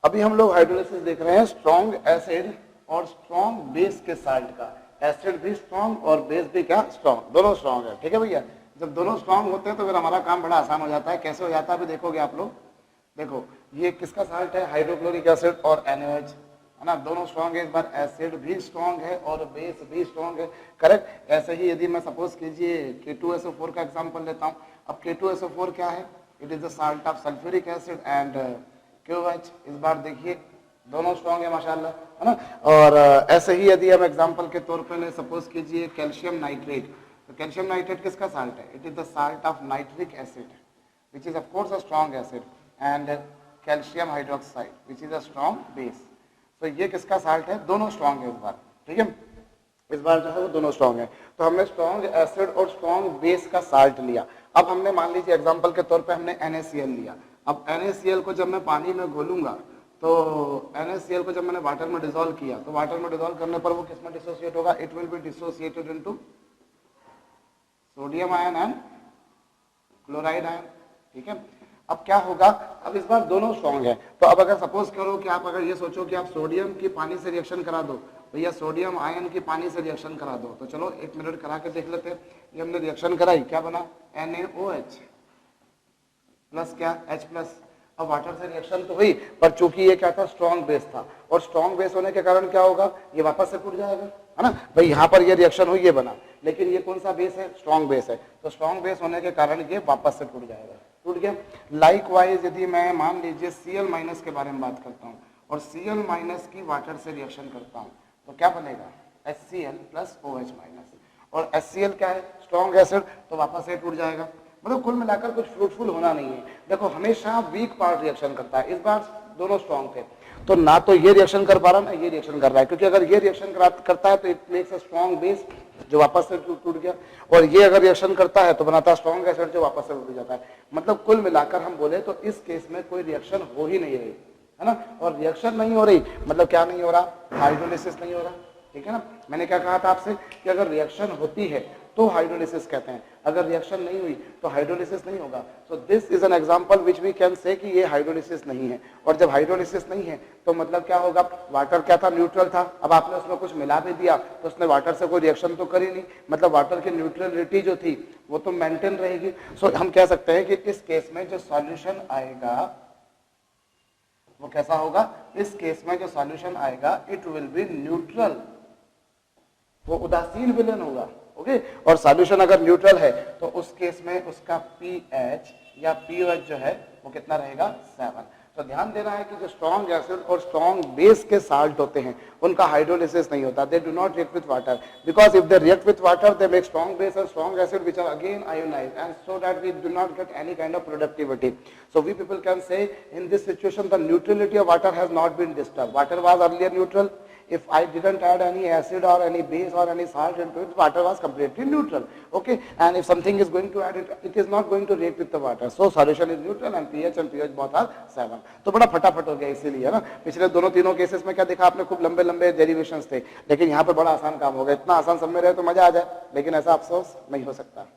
अभी हम लोग हाइड्रोलिसिस देख रहे हैं स्ट्रॉन्ग एसिड और स्ट्रॉन्ग बेस के साल्ट का। एसिड भी स्ट्रॉन्ग और बेस भी क्या स्ट्रॉन्ग, दोनों स्ट्रॉन्ग है। ठीक है भैया, जब दोनों स्ट्रॉन्ग होते हैं तो फिर हमारा काम बड़ा आसान हो जाता है। कैसे हो जाता है अभी देखोगे आप लोग। देखो ये किसका साल्ट है, हाइड्रोक्लोरिक एसिड और NaOH, है ना, दोनों स्ट्रॉन्ग है। एक बार एसिड भी स्ट्रॉन्ग है और बेस भी स्ट्रॉन्ग है, करेक्ट। ऐसे ही यदि मैं सपोज कीजिए K2SO4 का एग्जांपल लेता हूं। अब K2SO4 क्या है, it is the salt of sulphuric acid and KOH। इस बार देखिए दोनों स्ट्रॉन्ग है माशाल्लाह, है ना। और ऐसे ही यदि हम एग्जांपल के तौर पे ले सपोज कीजिए कैल्शियम नाइट्रेट, तो कैल्शियम नाइट्रेट किसका साल्ट है, it is the salt of nitric acid which is of course a strong acid and calcium hydroxide which is a strong base. तो ये किसका साल्ट है, दोनों स्ट्रॉन्ग है इस बार। ठीक है, इस बार जो है वो दोनों स्ट्रॉन्ग है। तो हमने स्ट्रॉन्ग एसिड और स्ट्रॉन्ग बेस का साल्ट लिया। अब हमने मान लीजिए एग्जांपल के तौर पे हमने NaCl लिया। अब NaCl को जब मैं पानी में घोलूंगा तो NaCl को जब मैंने वाटर में डिसॉल्व किया तो वाटर में डिसॉल्व करने पर वो किसमें डिसोसिएट होगा, it will be dissociated into sodium ion and chloride ion. ठीक है, अब क्या होगा, अब इस बार दोनों स्ट्रॉन्ग है। तो अब अगर सपोज करो कि आप अगर ये सोचो कि आप सोडियम की पानी से रिएक्शन करा दो, भैया सोडियम आयन की पानी से रिएक्शन करा दो, तो चलो एक मिनट करा के देख लेते हैं। ये हमने रिएक्शन कराई, क्या बना, NaOH प्लस क्या H+। अब वाटर से रिएक्शन तो हुई, पर चूंकि ये क्या था, स्ट्रॉन्ग बेस था, और स्ट्रॉन्ग बेस होने के कारण क्या होगा, ये वापस से टूट जाएगा, है ना भाई। यहाँ पर ये रिएक्शन हुई, ये बना, लेकिन ये कौन सा बेस है, स्ट्रॉन्ग बेस है। तो स्ट्रॉन्ग बेस होने के कारण ये वापस से टूट जाएगा, टूट गया। लाइकवाइज यदि मैं मान लीजिए Cl- के बारे में बात करता हूँ और Cl- की वाटर से रिएक्शन करता हूँ तो क्या बनेगा, HCl + OH-। और HCl क्या है, स्ट्रॉन्ग एसिड, तो वापस से टूट जाएगा। मतलब कुल मिलाकर कुछ फ्रूटफुल होना नहीं है। देखो हमेशा वीक पार्ट रिएक्शन करता है। इस बार दोनों स्ट्रॉन्ग थे, तो ना तो ये रिएक्शन कर पा रहा ना ये रिएक्शन कर रहा है, क्योंकि अगर ये रिएक्शन करता है तो it makes a strong base जो वापस से टूट गया, और ये अगर रिएक्शन करता है तो बनाता है स्ट्रॉन्ग एसिड जो वापस से टूट जाता है। मतलब कुल मिलाकर हम बोले तो इस केस में कोई रिएक्शन हो ही नहीं रही, है ना। और रिएक्शन नहीं हो रही मतलब क्या नहीं हो रहा, हाइड्रोलिसिस नहीं हो रहा। ठीक है ना, मैंने क्या कहा था आपसे कि अगर रिएक्शन होती है तो हाइड्रोलिसिस कहते हैं, अगर रिएक्शन नहीं हुई तो हाइड्रोलिसिस नहीं होगा। So this is an example which we can say कि ये हाइड्रोलिसिस नहीं है। और जब हाइड्रोलिसिस नहीं है तो मतलब क्या होगा, वाटर क्या था, न्यूट्रल था। अब आपने उसमें कुछ मिला भी दिया तो उसने वाटर से कोई रिएक्शन तो करी नहीं, मतलब वाटर की न्यूट्रलिटी जो थी वो तो मेंटेन रहेगी। सो हम कह सकते हैं कि इस केस में जो सॉल्यूशन आएगा वो कैसा होगा, इस केस में जो सॉल्यूशन आएगा इट विल बी न्यूट्रल, वो उदासीन विलेन होगा। ओके, और सॉल्यूशन अगर न्यूट्रल है तो उस केस में उसका pH या POH जो है वो कितना रहेगा, 7। तो ध्यान देना है कि जो स्ट्रॉन्ग एसिड और स्ट्रॉन्ग बेस के साल्ट होते हैं उनका हाइड्रोलिसिस नहीं होता, they do not react with water, because if they react with water they make strong base and strong acid which are again ionized, and so that we do not get any kind of productivity. So we people can say in this situation the neutrality of water has not been disturbed. Water was earlier neutral. If I didn't add any acid or any base or any salt into it, water was completely neutral. Okay, and if something is going to add it, it is not going to react with the water. So solution is neutral and pH both are 7. तो बड़ा फटाफट हो गया इसीलिए, है ना। पिछले दोनों तीनों केसेस में क्या देखा आपने, खूब लंबे लंबे डेरिवेशंस थे, लेकिन यहाँ पर बड़ा आसान काम हो गया। इतना आसान सब में रहे तो मजा आ जाए, लेकिन ऐसा अफसोस नहीं हो सकता।